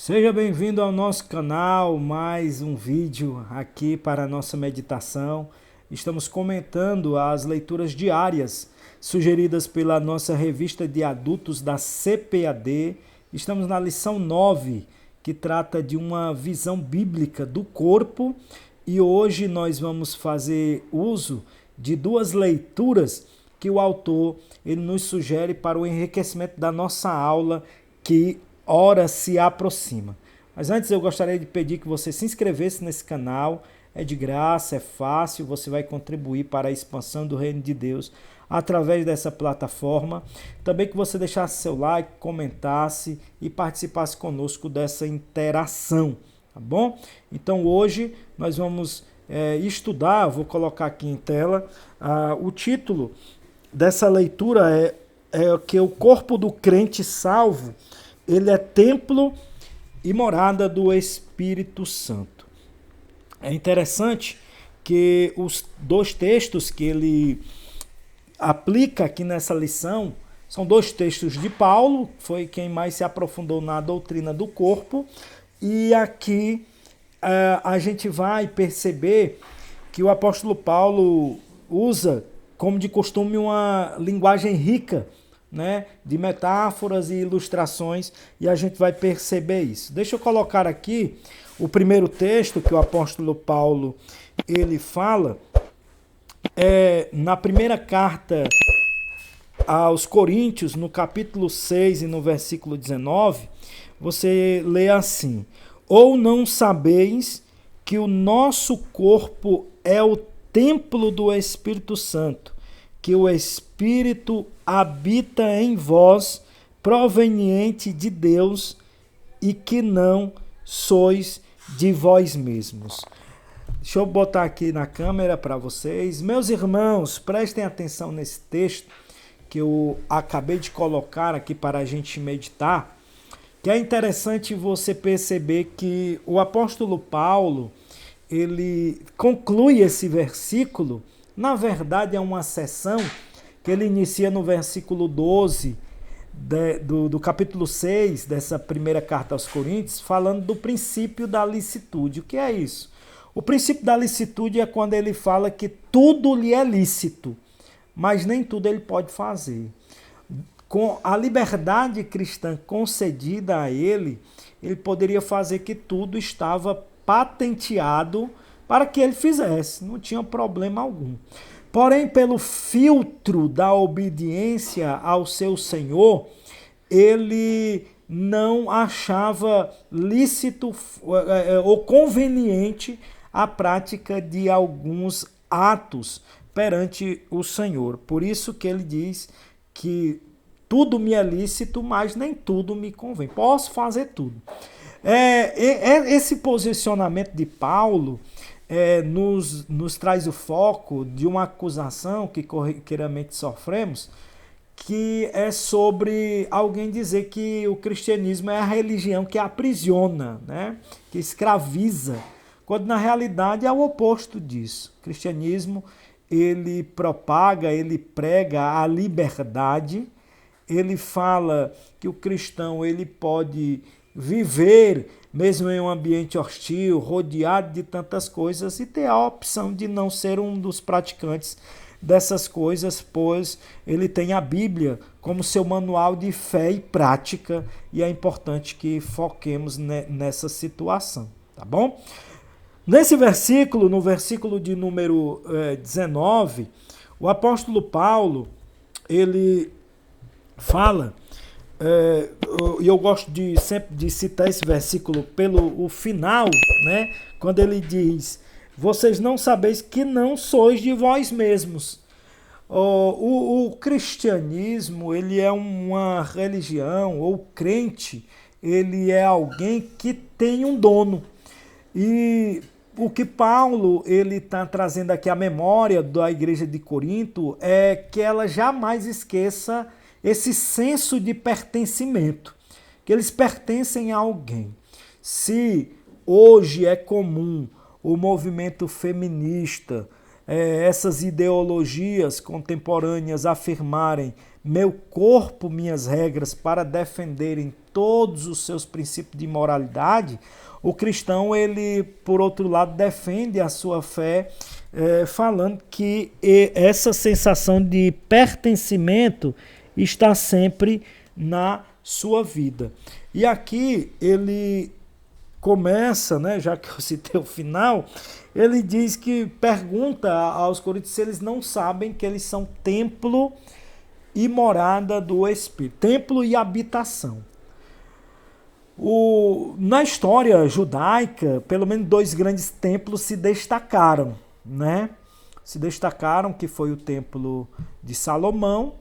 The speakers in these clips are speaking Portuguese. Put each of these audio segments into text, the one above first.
Seja bem-vindo ao nosso canal, mais um vídeo aqui para a nossa meditação. Estamos comentando as leituras diárias sugeridas pela nossa revista de adultos da CPAD. Estamos na lição 9, que trata de uma visão bíblica do corpo, e hoje nós vamos fazer uso de duas leituras que o autor ele nos sugere para o enriquecimento da nossa aula, que hora se aproxima. Mas antes eu gostaria de pedir que você se inscrevesse nesse canal. É de graça, é fácil, você vai contribuir para a expansão do reino de Deus através dessa plataforma. Também que você deixasse seu like, comentasse e participasse conosco dessa interação, tá bom? Então hoje nós vamos estudar, vou colocar aqui em tela, o título dessa leitura é que o corpo do crente salvo ele é templo e morada do Espírito Santo. É interessante que os dois textos que ele aplica aqui nessa lição são dois textos de Paulo, foi quem mais se aprofundou na doutrina do corpo, e aqui a gente vai perceber que o apóstolo Paulo usa, como de costume, uma linguagem rica, né, de metáforas e ilustrações, e a gente vai perceber isso. Deixa eu colocar aqui o primeiro texto que o apóstolo Paulo ele fala, na primeira carta aos Coríntios, no capítulo 6 e no versículo 19, você lê assim: ou não sabeis que o nosso corpo é o templo do Espírito Santo, que o Espírito habita em vós, proveniente de Deus, e que não sois de vós mesmos. Deixa eu botar aqui na câmera para vocês. Meus irmãos, prestem atenção nesse texto que eu acabei de colocar aqui para a gente meditar, que é interessante você perceber que o apóstolo Paulo, ele conclui esse versículo. Na verdade, é uma seção que ele inicia no versículo 12 do capítulo 6 dessa primeira carta aos Coríntios, falando do princípio da licitude. O que é isso? O princípio da licitude é quando ele fala que tudo lhe é lícito, mas nem tudo ele pode fazer. Com a liberdade cristã concedida a ele, ele poderia fazer que tudo estava patenteado para que ele fizesse, não tinha problema algum. Porém, pelo filtro da obediência ao seu Senhor, ele não achava lícito ou conveniente a prática de alguns atos perante o Senhor. Por isso que ele diz que tudo me é lícito, mas nem tudo me convém. Posso fazer tudo. Esse posicionamento de Paulo nos traz o foco de uma acusação que corriqueiramente sofremos, que é sobre alguém dizer que o cristianismo é a religião que aprisiona, né? Que escraviza, quando na realidade é o oposto disso. O cristianismo ele propaga, ele prega a liberdade, ele fala que o cristão ele pode viver mesmo em um ambiente hostil, rodeado de tantas coisas, e ter a opção de não ser um dos praticantes dessas coisas, pois ele tem a Bíblia como seu manual de fé e prática, e é importante que foquemos nessa situação, tá bom? Nesse versículo, no versículo de número 19, o apóstolo Paulo, ele fala, e eu gosto sempre de citar esse versículo pelo o final, né? Quando ele diz: vocês não sabeis que não sois de vós mesmos. O cristianismo, ele é uma religião, ou crente, ele é alguém que tem um dono. E o que Paulo ele está trazendo aqui à memória da igreja de Corinto é que ela jamais esqueça esse senso de pertencimento, que eles pertencem a alguém. Se hoje é comum o movimento feminista, essas ideologias contemporâneas afirmarem meu corpo, minhas regras, para defenderem todos os seus princípios de moralidade, o cristão, ele, por outro lado, defende a sua fé, falando que essa sensação de pertencimento está sempre na sua vida. E aqui ele começa, né, já que eu citei o final, ele diz que pergunta aos coríntios se eles não sabem que eles são templo e morada do Espírito, templo e habitação. Na história judaica, pelo menos 2 grandes templos se destacaram, né? Se destacaram, que foi o templo de Salomão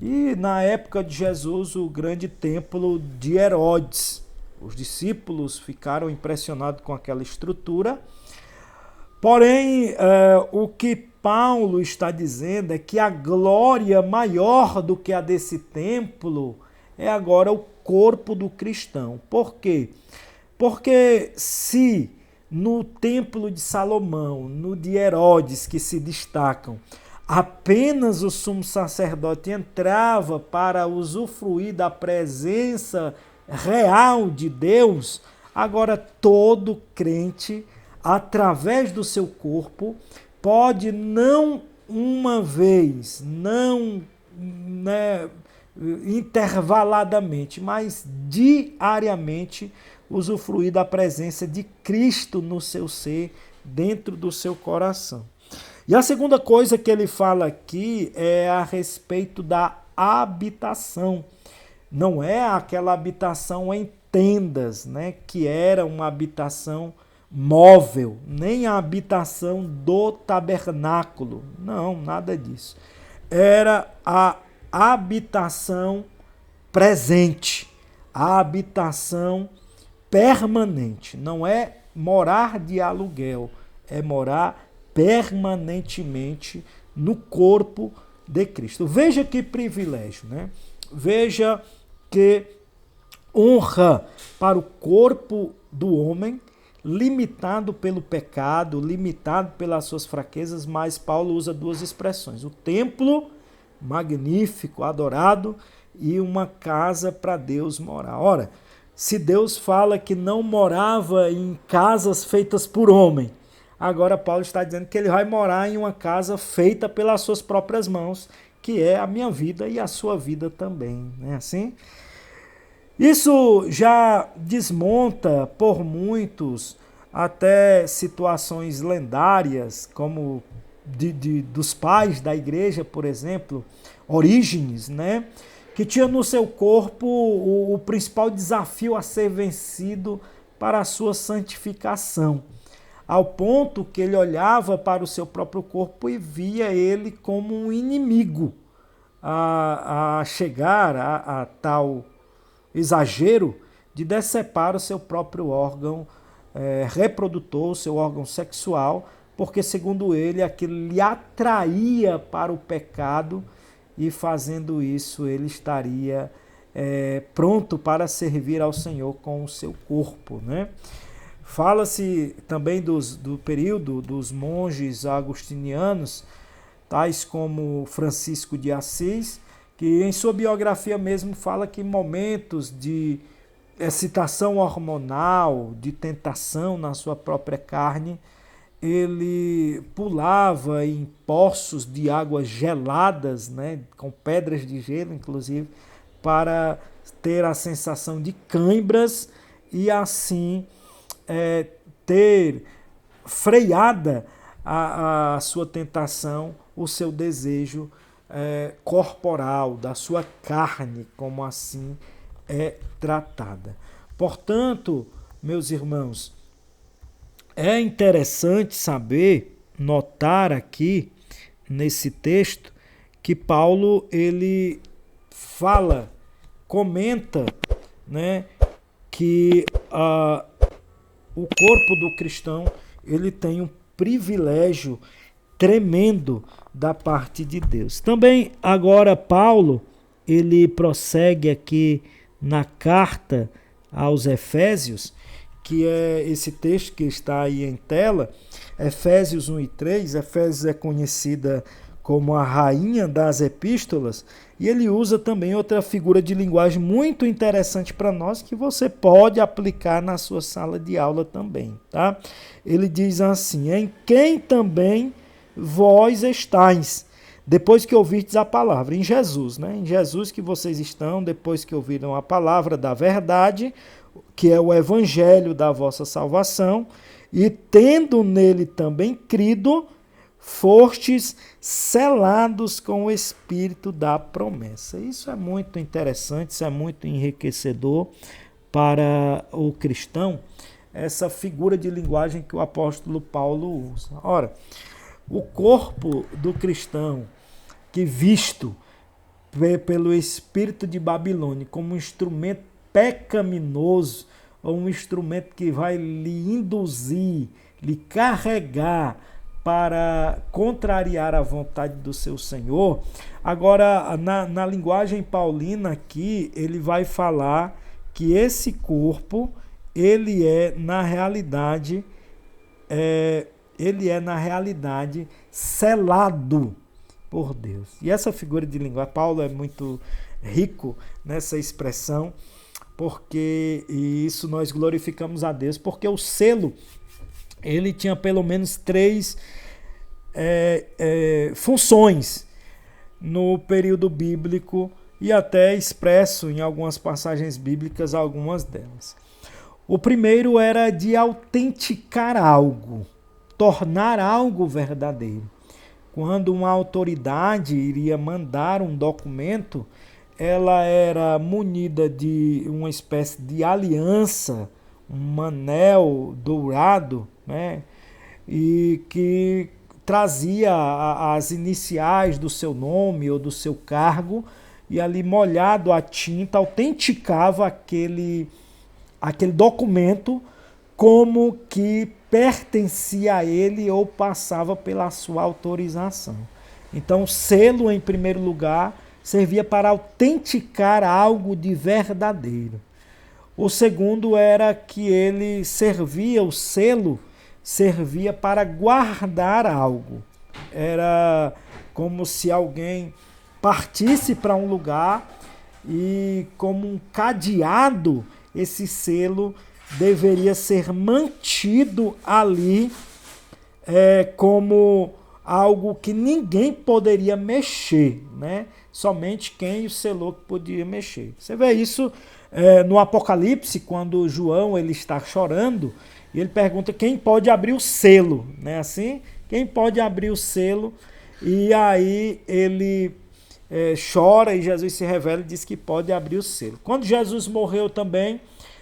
e, na época de Jesus, o grande templo de Herodes. Os discípulos ficaram impressionados com aquela estrutura. Porém, o que Paulo está dizendo é que a glória maior do que a desse templo é agora o corpo do cristão. Por quê? Porque se no templo de Salomão, no de Herodes, que se destacam, apenas o sumo sacerdote entrava para usufruir da presença real de Deus, agora todo crente, através do seu corpo, pode não uma vez, não intervaladamente, mas diariamente usufruir da presença de Cristo no seu ser, dentro do seu coração. E a segunda coisa que ele fala aqui é a respeito da habitação. Não é aquela habitação em tendas, né, que era uma habitação móvel, nem a habitação do tabernáculo. Não, nada disso. Era a habitação presente, a habitação permanente. Não é morar de aluguel, é morar permanentemente no corpo de Cristo. Veja que privilégio, né? Veja que honra para o corpo do homem, limitado pelo pecado, limitado pelas suas fraquezas, mas Paulo usa 2 expressões: o templo magnífico, adorado, e uma casa para Deus morar. Ora, se Deus fala que não morava em casas feitas por homem, agora Paulo está dizendo que ele vai morar em uma casa feita pelas suas próprias mãos, que é a minha vida e a sua vida também, não é assim? Isso já desmonta por muitos até situações lendárias, como dos pais da igreja, por exemplo, Orígenes, né? Que tinha no seu corpo o principal desafio a ser vencido para a sua santificação, ao ponto que ele olhava para o seu próprio corpo e via ele como um inimigo, a chegar a tal exagero de decepar o seu próprio órgão reprodutor, o seu órgão sexual, porque, segundo ele, aquilo lhe atraía para o pecado e, fazendo isso, ele estaria pronto para servir ao Senhor com o seu corpo, né? Fala-se também do período dos monges agostinianos, tais como Francisco de Assis, que em sua biografia mesmo fala que em momentos de excitação hormonal, de tentação na sua própria carne, ele pulava em poços de águas geladas, né, com pedras de gelo, inclusive, para ter a sensação de cãibras e assim ter freada a sua tentação, o seu desejo corporal, da sua carne, como assim é tratada. Portanto, meus irmãos, é interessante saber, notar aqui nesse texto, que Paulo ele fala, comenta, né, que o corpo do cristão ele tem um privilégio tremendo da parte de Deus. Também agora Paulo ele prossegue aqui na carta aos Efésios, que é esse texto que está aí em tela, Efésios 1 e 3. Efésios é conhecida como a rainha das epístolas, e ele usa também outra figura de linguagem muito interessante para nós, que você pode aplicar na sua sala de aula também, tá? Ele diz assim: em quem também vós estáis, depois que ouvirdes a palavra, em Jesus, né? Em Jesus que vocês estão, depois que ouviram a palavra da verdade, que é o evangelho da vossa salvação, e tendo nele também crido, fostes selados com o Espírito da promessa. Isso é muito interessante, isso é muito enriquecedor para o cristão, essa figura de linguagem que o apóstolo Paulo usa. Ora, o corpo do cristão que visto pelo espírito de Babilônia como um instrumento pecaminoso, ou um instrumento que vai lhe induzir, lhe carregar para contrariar a vontade do seu Senhor. Agora, na linguagem paulina aqui, ele vai falar que esse corpo, ele é na realidade selado por Deus. E essa figura de linguagem, Paulo é muito rico nessa expressão, porque isso nós glorificamos a Deus, porque o selo, ele tinha pelo menos 3 funções no período bíblico, e até expresso em algumas passagens bíblicas, algumas delas. O primeiro era de autenticar algo, tornar algo verdadeiro. Quando uma autoridade iria mandar um documento, ela era munida de uma espécie de aliança, um anel dourado, né? E que trazia as iniciais do seu nome ou do seu cargo, e ali molhado a tinta autenticava aquele documento como que pertencia a ele ou passava pela sua autorização. Então, o selo, em primeiro lugar, servia para autenticar algo de verdadeiro. O segundo era que o selo servia para guardar algo. Era como se alguém partisse para um lugar e, como um cadeado, esse selo deveria ser mantido ali como algo que ninguém poderia mexer, né? Somente quem o selou que podia mexer. Você vê isso no Apocalipse, quando João ele está chorando, e ele pergunta quem pode abrir o selo, né? Assim, quem pode abrir o selo? E aí ele chora, e Jesus se revela e diz que pode abrir o selo. Quando Jesus morreu também,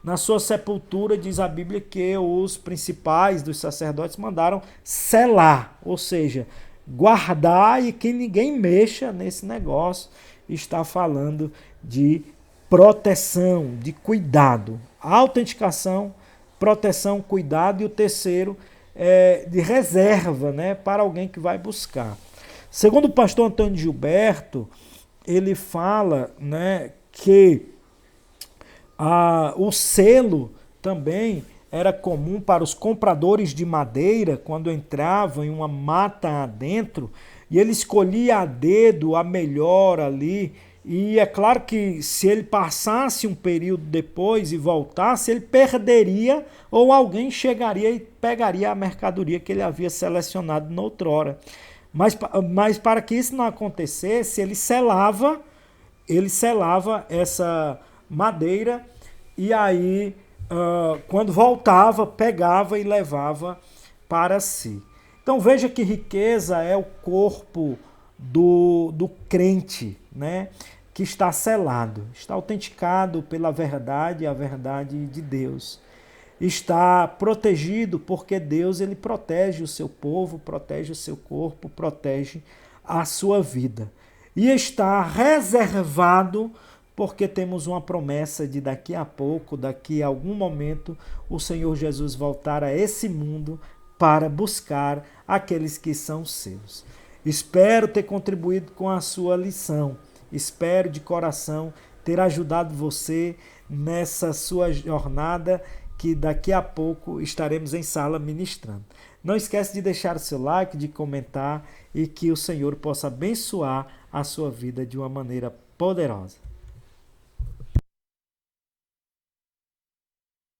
na sua sepultura, diz a Bíblia que os principais dos sacerdotes mandaram selar, ou seja, guardar, e que ninguém mexa nesse negócio. Está falando de proteção, de cuidado. A autenticação, proteção, cuidado, e o terceiro é de reserva, né, para alguém que vai buscar. Segundo o pastor Antônio Gilberto, ele fala, né, que o selo também era comum para os compradores de madeira quando entravam em uma mata adentro, e ele escolhia a dedo a melhor ali. E é claro que se ele passasse um período depois e voltasse, ele perderia, ou alguém chegaria e pegaria a mercadoria que ele havia selecionado noutrora. Mas para que isso não acontecesse, ele selava essa madeira, e aí quando voltava, pegava e levava para si. Então veja que riqueza é o corpo do crente, né? Que está selado, está autenticado pela verdade, a verdade de Deus. Está protegido porque Deus ele protege o seu povo, protege o seu corpo, protege a sua vida. E está reservado porque temos uma promessa de daqui a pouco, daqui a algum momento, o Senhor Jesus voltar a esse mundo para buscar aqueles que são seus. Espero ter contribuído com a sua lição. Espero de coração ter ajudado você nessa sua jornada, que daqui a pouco estaremos em sala ministrando. Não esquece de deixar o seu like, de comentar e que o Senhor possa abençoar a sua vida de uma maneira poderosa.